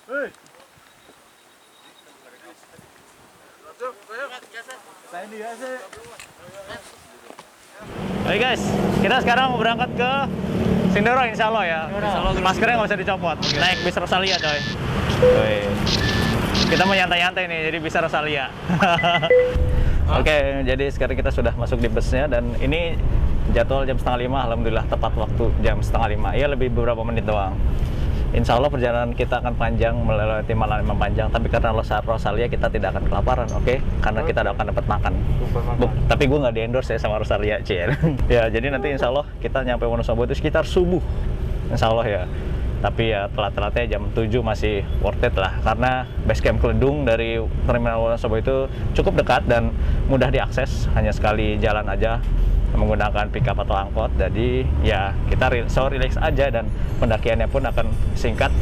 Oke guys, kita sekarang mau berangkat ke Sindoro insya Allah ya. Maskernya nggak usah dicopot. Naik bis Rosalia coy. Kita mau nyantai-nyantai nih, jadi bisa Rosalia. Oke, jadi sekarang kita sudah masuk di busnya dan ini jadwal jam 4:30. Alhamdulillah tepat waktu jam 4:30. Ya lebih beberapa menit doang. Insya Allah perjalanan kita akan panjang, melewati malam yang panjang. Tapi karena Rosalia kita tidak akan kelaparan, oke? Karena kita akan dapat makan. Tapi gue nggak di-endorse ya sama Rosalia, Cier. Ya, jadi nanti insya Allah kita nyampe Wonosobo itu sekitar subuh. Insya Allah ya. Tapi ya telat-telatnya jam 7 masih worth it lah. Karena base camp Kledung dari Terminal Wonosobo itu cukup dekat dan mudah diakses. Hanya sekali jalan aja menggunakan pickup atau angkot. Jadi ya kita relax aja dan pendakiannya pun akan singkat.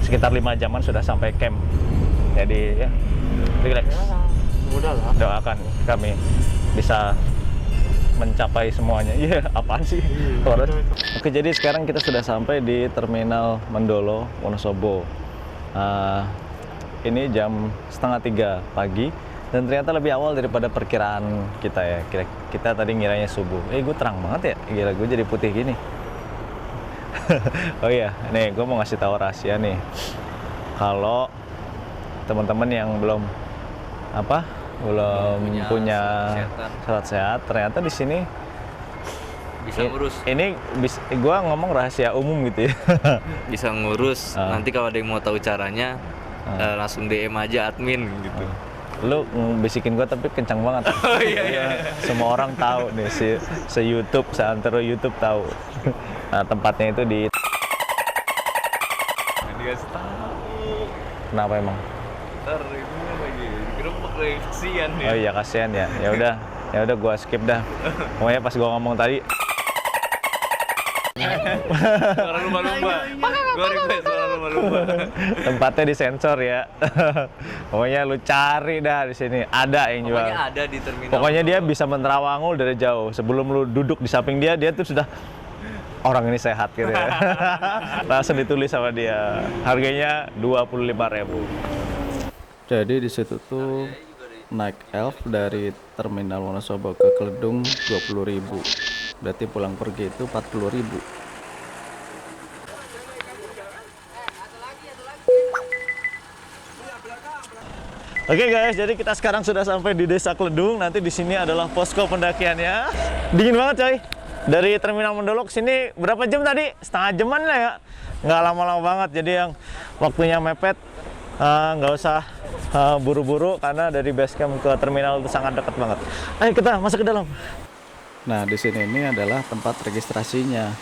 Sekitar 5 jaman sudah sampai camp. Jadi ya relax. Mudah lah. Doakan kami bisa mencapai semuanya. Iya, apaan sih? Oke, jadi sekarang kita sudah sampai di Terminal Mendolo, Wonosobo. Ini jam 2:30 pagi dan ternyata lebih awal daripada perkiraan kita ya. Kita tadi ngiranya subuh. Gue terang banget ya. Gila, gue jadi putih gini. Oh iya, nih gue mau ngasih tahu rahasia nih. Kalau teman-teman yang belum punya surat sehat, ternyata di sini bisa ngurus. Ini gue ngomong rahasia umum gitu ya. Bisa ngurus. Nanti kalau ada yang mau tahu caranya, langsung DM aja admin gitu. Lu bisikin gue tapi kencang banget. Oh iya. Semua orang tahu nih, se-YouTube, seantero YouTube tahu. Nah, tempatnya itu di. Dia tahu. Kenapa emang? Ntar itu lagi gerobak lagi kasihan ya. Oh iya, kasihan ya. Ya udah gua skip dah. Pokoknya pas gua ngomong tadi Suara lumba-lumba. Gua request suara lumba-lumba. tempatnya disensor ya. Pokoknya lu cari dah di sini. Ada yang jual. Pokoknya ada di terminal. Pokoknya dia bisa menerawangul dari jauh. Sebelum lu duduk di samping dia tuh sudah orang ini sehat gitu ya. Langsung ditulis sama dia. Harganya 25.000. Jadi di situ tuh naik Elf dari Terminal Wonosobo ke Kledung 20.000. Berarti pulang pergi itu 40.000. Oke guys, jadi kita sekarang sudah sampai di Desa Kledung. Nanti di sini adalah posko pendakiannya. Dingin banget coy. Dari Terminal Mendolo ke sini berapa jam tadi? Setengah jaman lah ya. Nggak lama-lama banget. Jadi yang waktunya mepet nggak usah buru-buru karena dari base camp ke terminal itu sangat dekat banget. Ayo kita masuk ke dalam. Nah, di sini ini adalah tempat registrasinya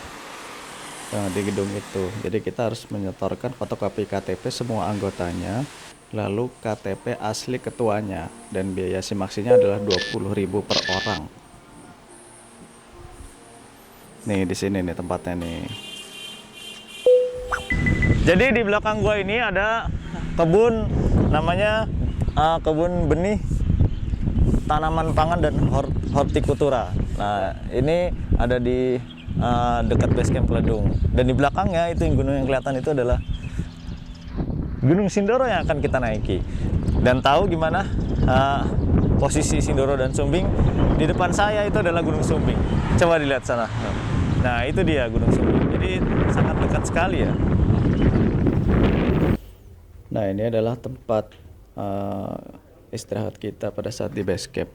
di gedung itu. Jadi kita harus menyetorkan fotokopi KTP semua anggotanya, lalu KTP asli ketuanya, dan biaya simaksinya adalah 20.000 per orang. Nih di sini nih tempatnya nih. Jadi di belakang gua ini ada kebun, namanya kebun benih tanaman pangan dan hortikultura. Nah, ini ada di dekat base camp Kledung. Dan di belakangnya itu yang gunung yang kelihatan itu adalah Gunung Sindoro yang akan kita naiki. Dan tahu gimana posisi Sindoro dan Sumbing? Di depan saya itu adalah Gunung Sumbing. Coba dilihat sana. Nah, itu dia Gunung Sumbing. Jadi sangat dekat sekali ya. Nah, ini adalah tempat istirahat kita pada saat di base camp.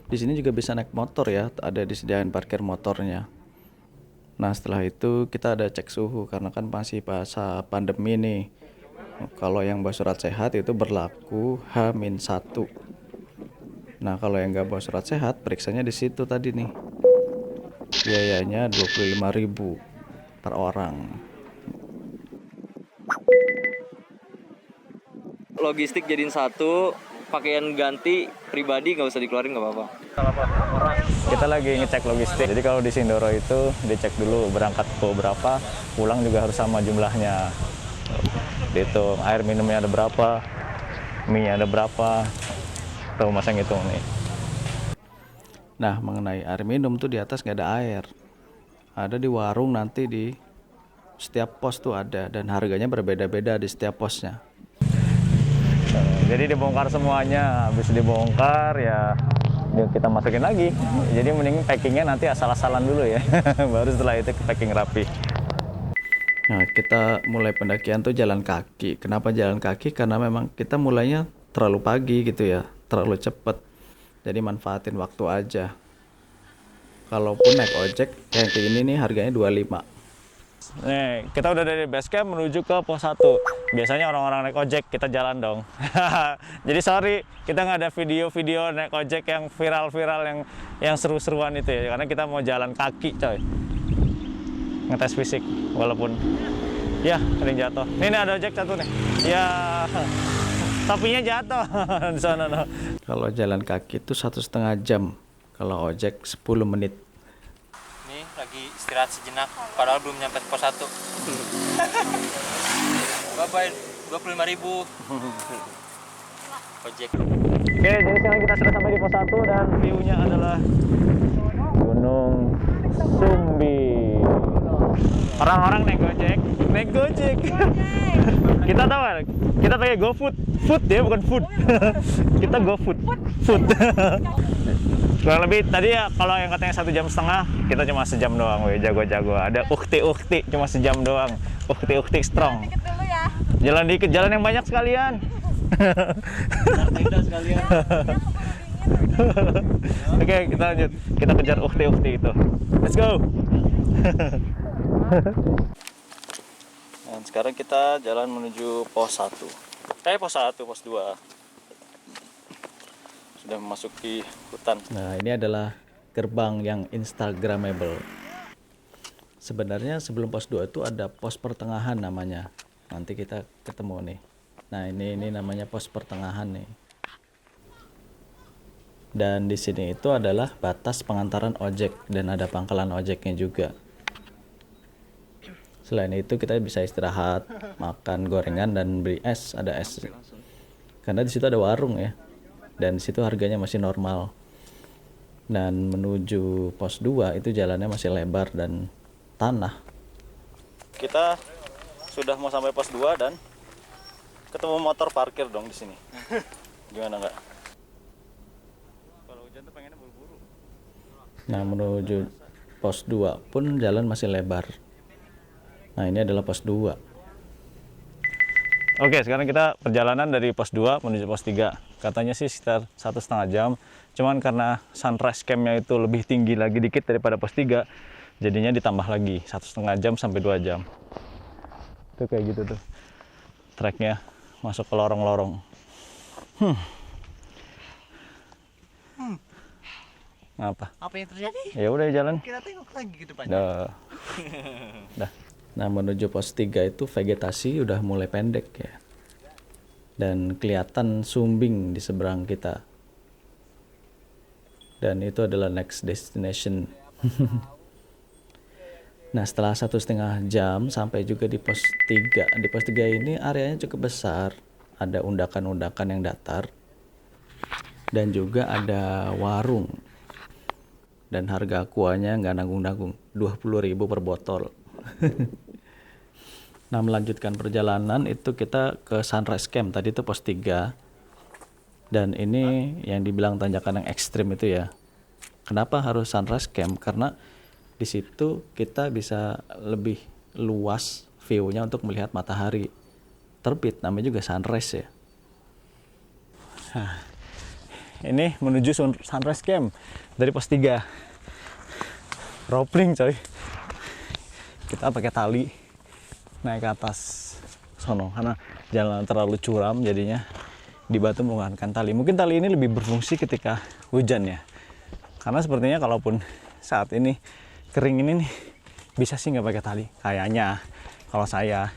Di sini juga bisa naik motor ya, ada disediakan parkir motornya. Nah, setelah itu kita ada cek suhu karena kan masih masa pandemi nih. Kalau yang bawa surat sehat itu berlaku H-1. Nah, kalau yang nggak bawa surat sehat, periksanya di situ tadi nih. Biayanya 25.000 per orang. Logistik jadiin satu, pakaian ganti pribadi nggak usah dikeluarin, nggak apa-apa. Kita lagi ngecek logistik. Jadi kalau di Sindoro itu dicek dulu berangkat ke berapa, pulang juga harus sama jumlahnya. Dihitung air minumnya ada berapa, mie-nya ada berapa, tuh masang hitung nih. Nah, mengenai air minum tuh di atas nggak ada air, ada di warung, nanti di setiap pos tuh ada, dan harganya berbeda-beda di setiap posnya. Jadi dibongkar semuanya, habis dibongkar ya kita masukin lagi. Jadi mending packingnya nanti asal-asalan dulu ya, baru setelah itu packing rapi. Nah, kita mulai pendakian tuh jalan kaki. Kenapa jalan kaki? Karena memang kita mulainya terlalu pagi gitu ya, terlalu cepet. Jadi manfaatin waktu aja. Kalaupun naik ojek kayak ini nih harganya 25. Nih, kita udah dari base camp menuju ke pos 1. Biasanya orang-orang naik ojek, kita jalan dong. Jadi sorry, kita nggak ada video-video naik ojek yang viral-viral yang seru-seruan itu ya, karena kita mau jalan kaki, coy. Ngetes fisik, walaupun ya ada yang jatuh. Ini ada ojek satu nih. Ya, topinya jatuh di sana. No. Kalau jalan kaki itu 1,5 jam. Kalau ojek 10 menit. Nih lagi istirahat sejenak, padahal belum nyampe pos 1. Bapak 25.000. Ojek. Oke, jadi sekarang kita sudah sampai di pos 1 dan view-nya adalah Gunung Sumbing. Orang-orang naik gojek. Kita tahu kan? Kita pakai GoFood, food ya bukan food. Kita GoFood, food. Kurang lebih tadi ya kalau yang katanya 1,5 jam, kita cuma sejam doang, weh, jago-jago. Ada ukti cuma sejam doang, ukti strong. Dikit dulu ya. Jalan dikit, jalan yang banyak sekalian. Oke, kita lanjut. Kita kejar ukti itu. Let's go. Dan sekarang kita jalan menuju pos 1. Pos 1, pos 2. Sudah memasuki hutan. Nah, ini adalah gerbang yang instagramable. Sebenarnya sebelum pos 2 itu ada pos pertengahan namanya. Nanti kita ketemu nih. Nah, ini namanya pos pertengahan nih. Dan di sini itu adalah batas pengantaran ojek dan ada pangkalan ojeknya juga. Selain itu kita bisa istirahat, makan gorengan dan beli es, ada es. Karena di situ ada warung ya. Dan di situ harganya masih normal. Dan menuju pos 2 itu jalannya masih lebar dan tanah. Kita sudah mau sampai pos 2 dan ketemu motor parkir dong di sini. Gimana enggak? Kalau hujan tuh pengennya buru-buru. Nah, menuju pos 2 pun jalan masih lebar. Nah, ini adalah pos 2. Oke, sekarang kita perjalanan dari pos 2 menuju pos 3. Katanya sih sekitar 1,5 jam. Cuman karena sunrise camp-nya itu lebih tinggi lagi dikit daripada pos 3, jadinya ditambah lagi 1,5 jam sampai 2 jam. Itu kayak gitu tuh. Treknya masuk ke lorong-lorong. Apa? Apa yang terjadi? Ya udah jalan. Kita tengok lagi ke depannya. Dah. Nah, menuju pos 3 itu vegetasi udah mulai pendek ya. Dan kelihatan Sumbing di seberang kita. Dan itu adalah next destination. Nah, setelah 1,5 jam sampai juga di pos 3. Di pos 3 ini areanya cukup besar. Ada undakan-undakan yang datar. Dan juga ada warung. Dan harga aquanya nggak nanggung-nanggung, 20.000 per botol. Nah, melanjutkan perjalanan itu kita ke Sunrise Camp. Tadi itu pos 3. Dan ini yang dibilang tanjakan yang ekstrim itu ya. Kenapa harus Sunrise Camp? Karena di situ kita bisa lebih luas view-nya untuk melihat matahari terbit. Namanya juga sunrise ya. Nah, ini menuju Sunrise Camp dari pos 3. Ropling coy. Kita pakai tali naik ke atas sono karena jalan terlalu curam, jadinya di batu menggunakan tali. Mungkin tali ini lebih berfungsi ketika hujan ya. Karena sepertinya kalaupun saat ini kering ini nih, bisa sih nggak pakai tali. Kayaknya kalau saya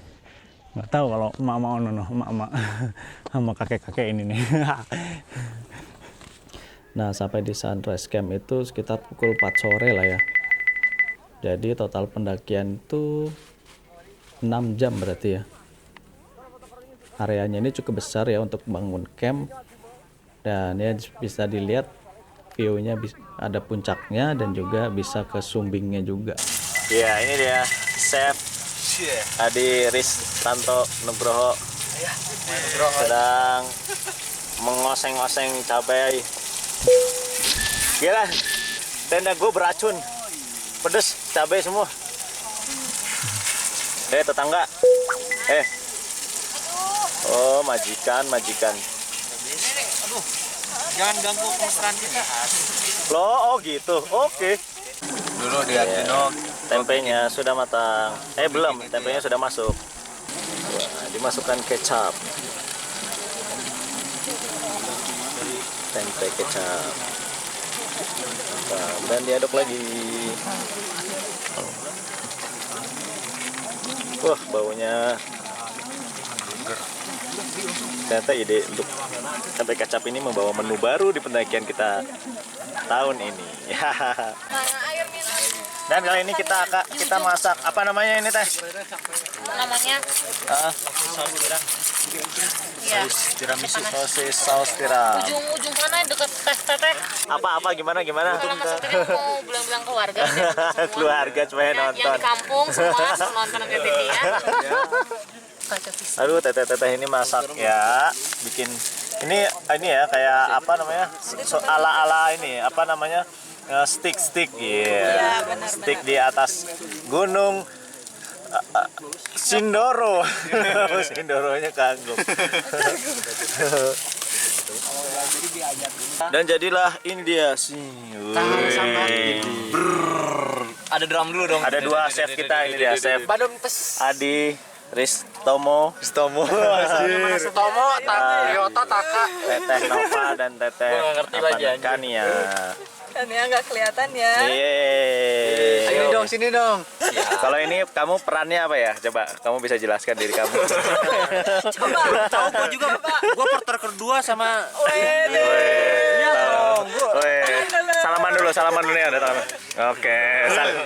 nggak tahu kalau emak-emak sama kakek-kakek ini nih. Nah, sampai di Sunrise Camp itu sekitar pukul 4 sore lah ya. Jadi total pendakian itu 6 jam berarti ya. Areanya ini cukup besar ya untuk bangun camp. Dan ya bisa dilihat view-nya ada puncaknya dan juga bisa ke Sumbingnya juga. Ya, ini dia Chef Adi Ristanto Nugroho sedang mengoseng-oseng cabai. Gila, tenda gue beracun, pedes, cabai semua. Tetangga, oh majikan. Aduh, jangan ganggu kemesraan kita. Loh, oh gitu, oke. Dulu liatin dong. Tempenya sudah matang. Belum, tempenya sudah masuk. Wah, dimasukkan kecap. Tempe kecap. Mantap. Dan diaduk lagi. Wah, baunya. Ternyata ide untuk tempe kecap ini membawa menu baru di pendakian kita tahun ini. Dan kali ini kita masak apa namanya ini teh? Namanya Tiramisu, sosis saus tiram. ujung sana dekat teteh. Apa gimana? Karena maksudnya mau bilang-bilang keluarga Keluarga supaya yang nonton. di kampung semua nonton di TV ya. Aduh, teteh ini masak ya, bikin ini ya kayak apa namanya? Ala ini apa namanya? Stick ya. Stick di atas gunung Sindoro. Sindoronya kagum. Dan jadilah ini dia sih. Ada drum dulu dong. Ada dua chef kita, ini dia chef Adi Ristomo, Tomo, Taka. Teteh Nova dan Teteh Gua nggak ngerti lagi, anjir. Kania. Kan ya nggak kelihatan ya. Yeay. Sini dong. Kalau ini kamu perannya apa ya? Coba kamu bisa jelaskan diri kamu. Coba. Tahu gua juga, gua partner kedua sama. Iya dong. Salaman dulu ya, udah. Oke,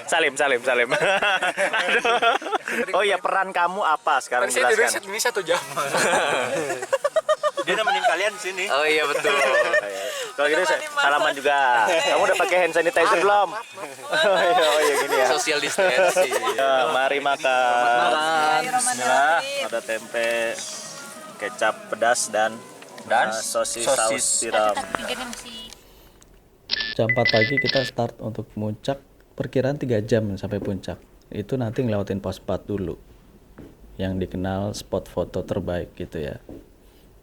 salim. Aduh. Oh iya, peran kamu apa sekarang jelaskan? Ini 1 jam. Dia nemenin kalian di sini. Oh iya betul. Kalau gitu salaman juga. Kamu udah pakai hand sanitizer belum? Oh iya gini ya. Social distancing. Ya, mari makan. Bismillah, Bismillah. ada tempe, kecap pedas dan sosis saus tiram. Pinggirnya masih Jam 4 pagi kita start untuk puncak, perkiraan 3 jam sampai puncak. Itu nanti ngelewatin pos 4 dulu, yang dikenal spot foto terbaik gitu ya.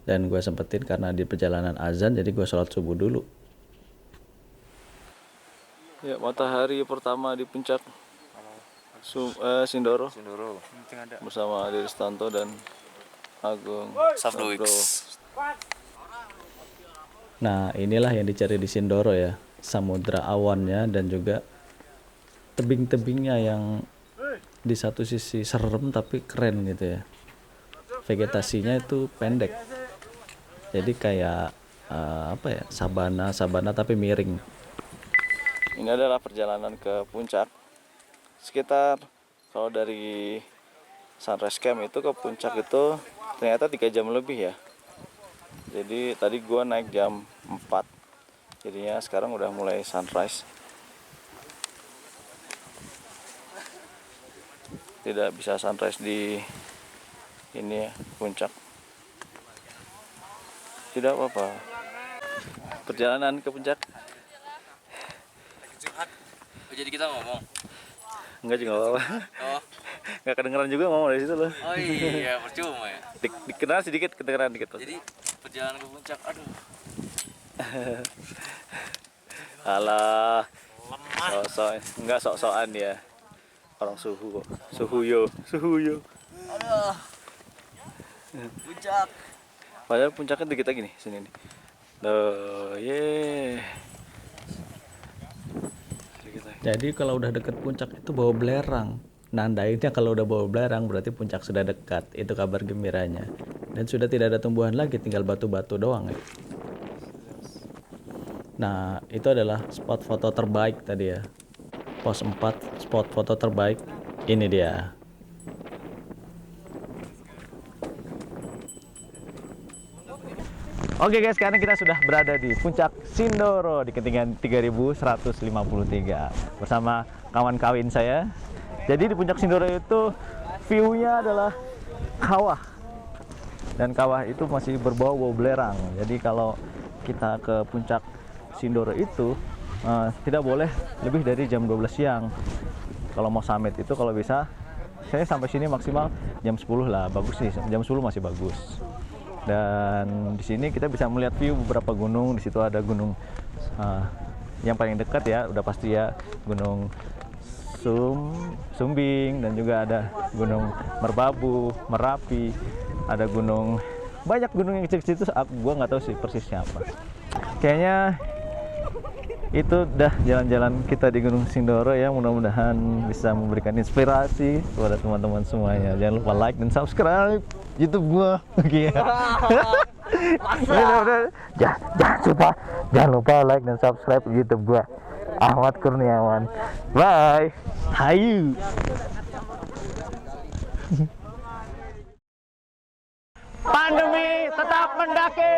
Dan gue sempetin karena di perjalanan azan, jadi gue sholat subuh dulu. Ya, matahari pertama di puncak Sindoro bersama Adi Ristanto dan Agung Safdwix. Nah, inilah yang dicari di Sindoro ya, samudra awannya dan juga tebing-tebingnya yang di satu sisi serem tapi keren gitu ya. Vegetasinya itu pendek, jadi kayak apa ya, sabana tapi miring. Ini adalah perjalanan ke puncak. Sekitar kalau dari Sunrise Camp itu ke puncak itu ternyata 3 jam lebih ya. Jadi tadi gua naik jam 4, jadinya sekarang udah mulai sunrise. Tidak bisa sunrise di ini ya, puncak. Tidak apa-apa. Perjalanan ke puncak. Jadi kita ngomong. Enggak juga apa-apa. Oh. Enggak kedengeran juga ngomong dari situ loh. Oh iya, percuma ya. Dikenal sedikit, kedengeran dikit. Jadi perjalanan ke puncak, aduh. Alah. Enggak sok-sokan ya. Orang suhu kok. Suhu yo. Aduh. Puncak. Padahal puncaknya dikit lagi nih, sini nih. Duh, ye. Jadi kalau udah deket puncak itu bawa belerang. Nandainnya kalau udah bawa belerang berarti puncak sudah dekat. Itu kabar gembiranya. Dan sudah tidak ada tumbuhan lagi, tinggal batu-batu doang ya. Nah, itu adalah spot foto terbaik tadi ya. Pos 4, spot foto terbaik. Ini dia. Oke guys, sekarang kita sudah berada di puncak Sindoro di ketinggian 3153 bersama kawan kawin saya. Jadi di puncak Sindoro itu view-nya adalah kawah. dan kawah itu masih berbau belerang. Jadi kalau kita ke puncak Sindoro itu tidak boleh lebih dari jam 12 siang. Kalau mau summit itu kalau bisa, saya sampai sini maksimal jam 10 lah, bagus sih. Jam 10 masih bagus. Dan di sini kita bisa melihat view beberapa gunung. Di situ ada gunung yang paling dekat ya, udah pasti ya, Gunung Sumbing, dan juga ada Gunung Merbabu, Merapi, ada gunung, banyak gunung yang kecil-kecil itu gua nggak tahu sih persisnya apa. Kayaknya itu dah jalan-jalan kita di Gunung Sindoro ya, mudah-mudahan bisa memberikan inspirasi kepada teman-teman semuanya. Jangan lupa like dan subscribe YouTube gua. Oke ya. Jangan lupa like dan subscribe YouTube gua, Ahmad Kurniawan. Bye. Hayu. Pandemi tetap mendaki.